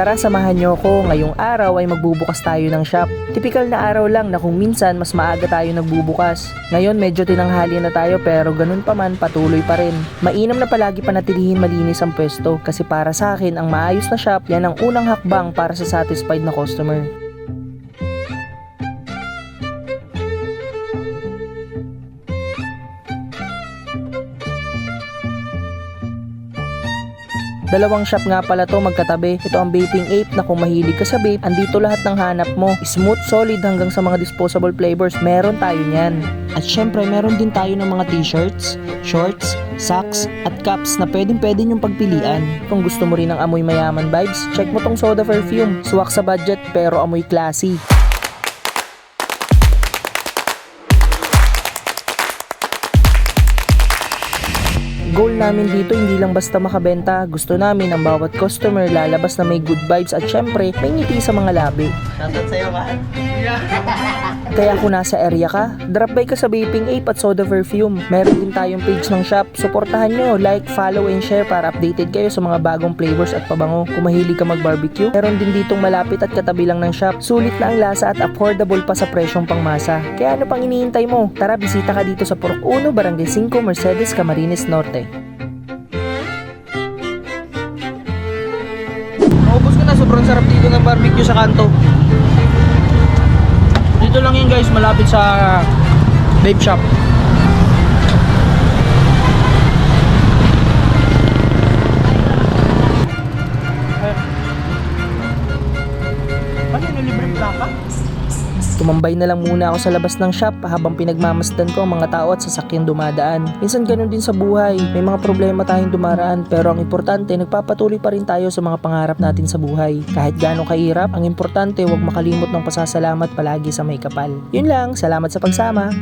Tara samahan nyo ko, ngayong araw ay magbubukas tayo ng shop. Tipikal na araw lang na kung minsan mas maaga tayo nagbubukas. Ngayon medyo tinanghali na tayo pero ganun pa man patuloy pa rin. Mainam na palagi panatilihin malinis ang pwesto kasi para sa akin ang maayos na shop yan ang unang hakbang para sa satisfied na customer. Dalawang shop nga pala to magkatabi. Ito ang Vaping Ape na kung mahilig ka sa vape, andito lahat ng hanap mo. Smooth, solid hanggang sa mga disposable flavors, meron tayo niyan. At syempre meron din tayo ng mga t-shirts, shorts, socks, at caps na pwede nyong pagpilian. Kung gusto mo rin ng amoy mayaman vibes, check mo tong Soda Perfume. Swak sa budget pero amoy classy. Goal namin dito hindi lang basta makabenta, gusto namin ang bawat customer lalabas na may good vibes at syempre may ngiti sa mga labi. Shoutout sa'yo, man. Kaya kung nasa area ka, drop by ka sa Vaping Ape at Soda Perfume. Meron din tayong page ng shop, suportahan nyo, like, follow and share para updated kayo sa mga bagong flavors at pabango. Kung mahilig ka mag-barbecue, meron din ditong malapit at katabi lang ng shop. Sulit na ang lasa at affordable pa sa presyong pangmasa. Kaya ano pang hinihintay mo? Tara bisita ka dito sa Purok 1, Barangay 5, Mercedes, Camarines Norte. Naubos ko na, sobrang sarap dito ng barbecue sa kanto. Dito lang yun guys, malapit sa vape shop. Ano yung libreng plaka? Tumambay na lang muna ako sa labas ng shop habang pinagmamasdan ko ang mga tao at sasakyang dumadaan. Minsan ganun din sa buhay, may mga problema tayong dumaraan pero ang importante nagpapatuloy pa rin tayo sa mga pangarap natin sa buhay. Kahit gaano kahirap, ang importante huwag makalimot ng pasasalamat palagi sa may kapal. Yun lang, salamat sa pagsama.